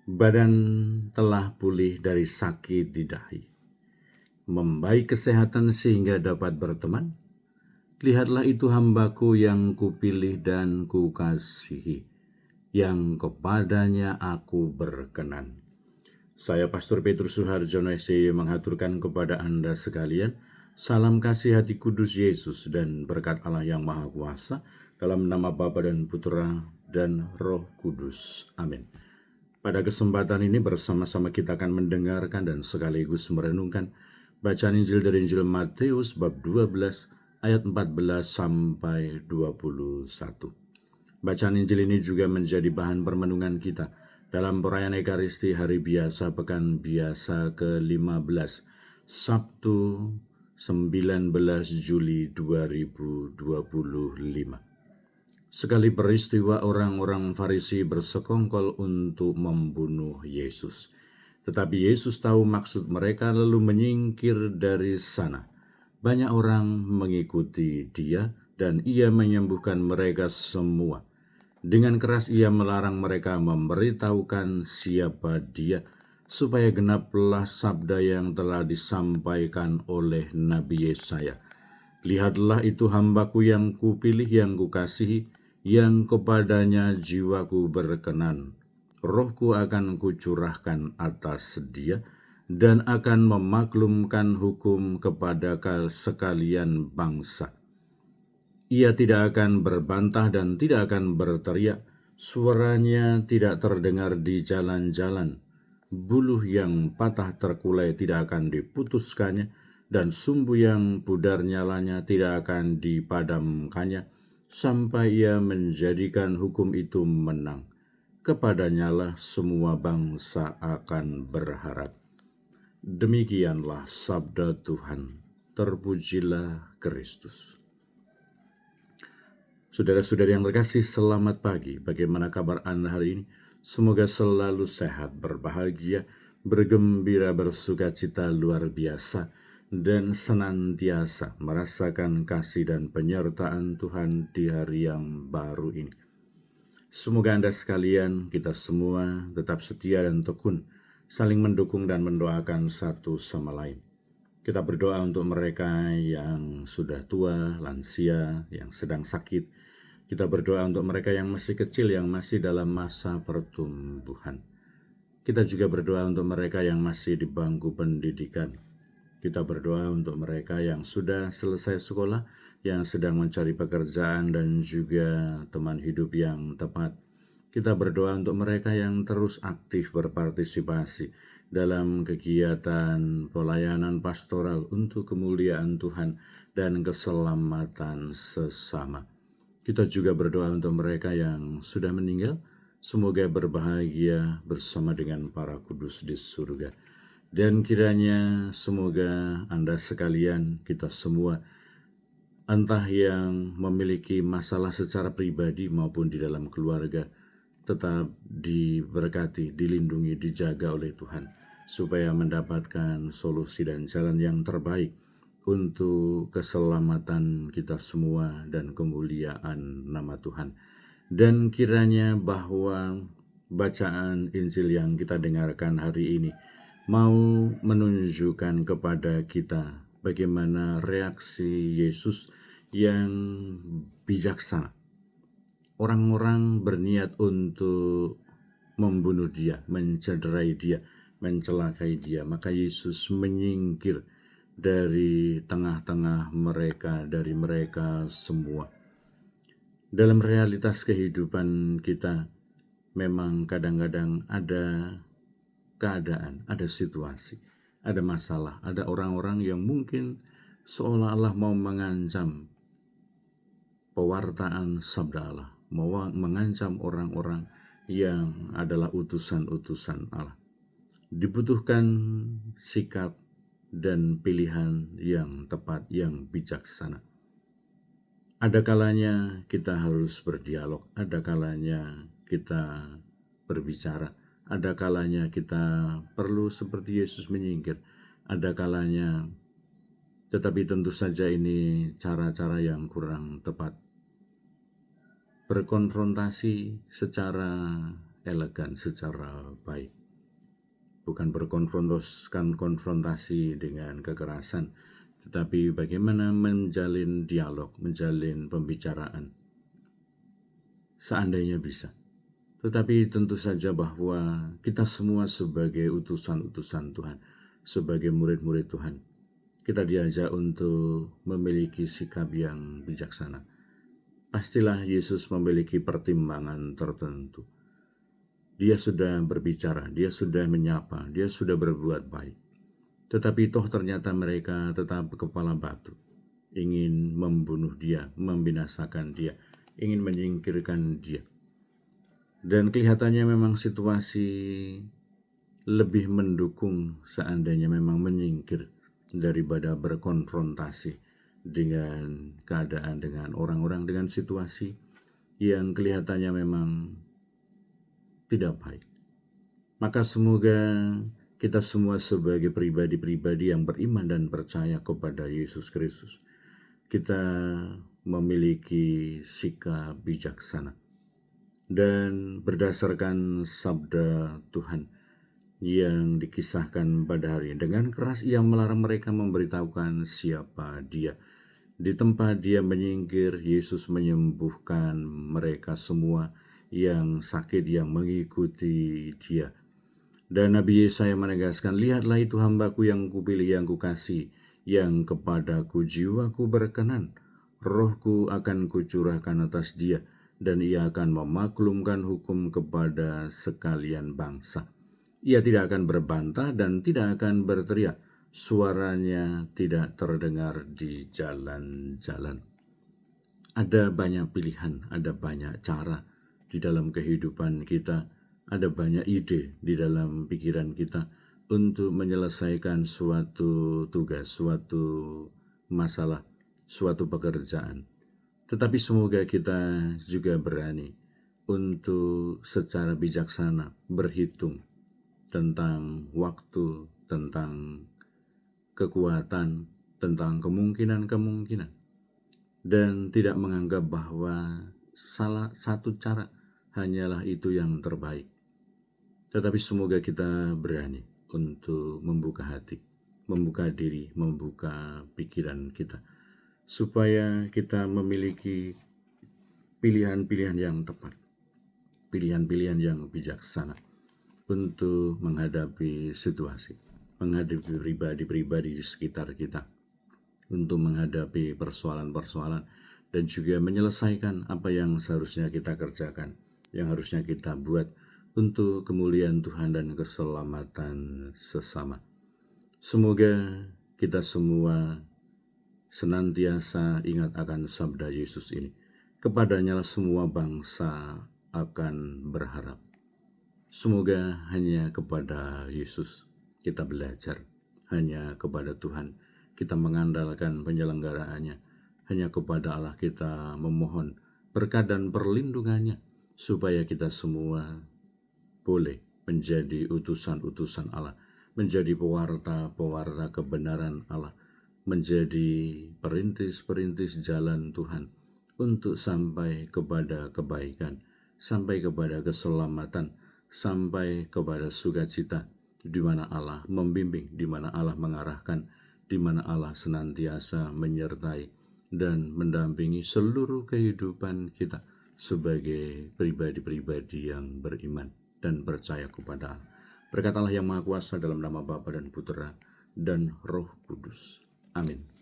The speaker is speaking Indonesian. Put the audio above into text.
Badan telah pulih dari sakit di dahi, membaik kesehatan sehingga dapat berteman. Lihatlah itu hambaku yang kupilih dan kukasihi, yang kepadanya aku berkenan. Saya Pastor Petrus Suharjono SY mengaturkan kepada Anda sekalian salam kasih hati kudus Yesus dan berkat Allah yang Maha Kuasa dalam nama Bapa dan Putra dan Roh Kudus. Amin. Pada kesempatan ini bersama-sama kita akan mendengarkan dan sekaligus merenungkan bacaan Injil dari Injil Matius bab 12 ayat 14 sampai 21. Bacaan Injil ini juga menjadi bahan permenungan kita dalam perayaan Ekaristi Hari Biasa Pekan Biasa ke-15, Sabtu 19 Juli 2025. Sekali peristiwa orang-orang Farisi bersekongkol untuk membunuh Yesus. Tetapi Yesus tahu maksud mereka lalu menyingkir dari sana. Banyak orang mengikuti dia dan ia menyembuhkan mereka semua. Dengan keras ia melarang mereka memberitahukan siapa dia, supaya genaplah sabda yang telah disampaikan oleh Nabi Yesaya. Lihatlah itu hambaku yang kupilih, yang kukasihi, yang kepadanya jiwaku berkenan. Rohku akan kucurahkan atas dia, dan akan memaklumkan hukum kepada sekalian bangsa. Ia tidak akan berbantah dan tidak akan berteriak, suaranya tidak terdengar di jalan-jalan. Buluh yang patah terkulai tidak akan diputuskannya, dan sumbu yang pudar nyalanya tidak akan dipadamkannya, sampai ia menjadikan hukum itu menang. Kepadanyalah semua bangsa akan berharap. Demikianlah sabda Tuhan. Terpujilah Kristus. Saudara-saudari yang terkasih, selamat pagi. Bagaimana kabar Anda hari ini? Semoga selalu sehat, berbahagia, bergembira, bersukacita luar biasa, dan senantiasa merasakan kasih dan penyertaan Tuhan di hari yang baru ini. Semoga Anda sekalian, kita semua tetap setia dan tekun, saling mendukung dan mendoakan satu sama lain. Kita berdoa untuk mereka yang sudah tua, lansia, yang sedang sakit. Kita berdoa untuk mereka yang masih kecil, yang masih dalam masa pertumbuhan. Kita juga berdoa untuk mereka yang masih di bangku pendidikan. Kita berdoa untuk mereka yang sudah selesai sekolah, yang sedang mencari pekerjaan dan juga teman hidup yang tepat. Kita berdoa untuk mereka yang terus aktif berpartisipasi dalam kegiatan pelayanan pastoral untuk kemuliaan Tuhan dan keselamatan sesama. Kita juga berdoa untuk mereka yang sudah meninggal, semoga berbahagia bersama dengan para kudus di surga. Dan kiranya semoga Anda sekalian, kita semua, entah yang memiliki masalah secara pribadi maupun di dalam keluarga, tetap diberkati, dilindungi, dijaga oleh Tuhan, supaya mendapatkan solusi dan jalan yang terbaik untuk keselamatan kita semua dan kemuliaan nama Tuhan. Dan kiranya bahwa bacaan Injil yang kita dengarkan hari ini mau menunjukkan kepada kita bagaimana reaksi Yesus yang bijaksana. Orang-orang berniat untuk membunuh dia, mencederai dia, mencelakai dia, maka Yesus menyingkir dari tengah-tengah mereka, dari mereka semua. Dalam realitas kehidupan kita, memang kadang-kadang ada keadaan, ada situasi, ada masalah, ada orang-orang yang mungkin seolah-olah mau mengancam pewartaan sabda Allah, mau mengancam orang-orang yang adalah utusan-utusan Allah. Dibutuhkan sikap dan pilihan yang tepat, yang bijaksana. Ada kalanya kita harus berdialog, ada kalanya kita berbicara, ada kalanya kita perlu seperti Yesus menyingkir, ada kalanya, tetapi tentu saja ini cara-cara yang kurang tepat. Berkonfrontasi secara elegan, secara baik. Bukan konfrontasi dengan kekerasan, tetapi bagaimana menjalin dialog, menjalin pembicaraan. Seandainya bisa. Tetapi tentu saja bahwa kita semua sebagai utusan-utusan Tuhan, sebagai murid-murid Tuhan, kita diajak untuk memiliki sikap yang bijaksana. Pastilah Yesus memiliki pertimbangan tertentu. Dia sudah berbicara, dia sudah menyapa, dia sudah berbuat baik. Tetapi toh ternyata mereka tetap kepala batu, ingin membunuh dia, membinasakan dia, ingin menyingkirkan dia. Dan kelihatannya memang situasi lebih mendukung seandainya memang menyingkir daripada berkonfrontasi dengan keadaan, dengan orang-orang, dengan situasi yang kelihatannya memang tidak baik. Maka semoga kita semua sebagai pribadi-pribadi yang beriman dan percaya kepada Yesus Kristus, kita memiliki sikap bijaksana. Dan berdasarkan sabda Tuhan yang dikisahkan pada hari ini, dengan keras ia melarang mereka memberitahukan siapa dia. Di tempat dia menyingkir, Yesus menyembuhkan mereka semua yang sakit, yang mengikuti dia. Dan Nabi Yesaya menegaskan, lihatlah itu hambaku yang kupilih, yang kukasih, yang kepadaku jiwaku berkenan. Rohku akan kucurahkan atas dia, dan ia akan memaklumkan hukum kepada sekalian bangsa. Ia tidak akan berbantah dan tidak akan berteriak. Suaranya tidak terdengar di jalan-jalan. Ada banyak pilihan, ada banyak cara di dalam kehidupan kita, ada banyak ide di dalam pikiran kita untuk menyelesaikan suatu tugas, suatu masalah, suatu pekerjaan. Tetapi semoga kita juga berani untuk secara bijaksana berhitung tentang waktu, tentang kekuatan, tentang kemungkinan-kemungkinan. Dan tidak menganggap bahwa salah satu cara hanyalah itu yang terbaik. Tetapi semoga kita berani untuk membuka hati, membuka diri, membuka pikiran kita, supaya kita memiliki pilihan-pilihan yang tepat, pilihan-pilihan yang bijaksana untuk menghadapi situasi, menghadapi pribadi-pribadi di sekitar kita, untuk menghadapi persoalan-persoalan, dan juga menyelesaikan apa yang seharusnya kita kerjakan, yang harusnya kita buat untuk kemuliaan Tuhan dan keselamatan sesama. Semoga kita semua senantiasa ingat akan sabda Yesus ini. Kepadanya semua bangsa akan berharap. Semoga hanya kepada Yesus kita belajar, hanya kepada Tuhan kita mengandalkan penyelenggaraannya, hanya kepada Allah kita memohon berkat dan perlindungannya, supaya kita semua boleh menjadi utusan-utusan Allah, menjadi pewarta-pewarta kebenaran Allah, menjadi perintis-perintis jalan Tuhan untuk sampai kepada kebaikan, sampai kepada keselamatan, sampai kepada sukacita, di mana Allah membimbing, di mana Allah mengarahkan, di mana Allah senantiasa menyertai dan mendampingi seluruh kehidupan kita sebagai pribadi-pribadi yang beriman dan percaya kepada Allah. Berkat Allah yang Maha Kuasa, dalam nama Bapa dan Putera dan Roh Kudus. Amin.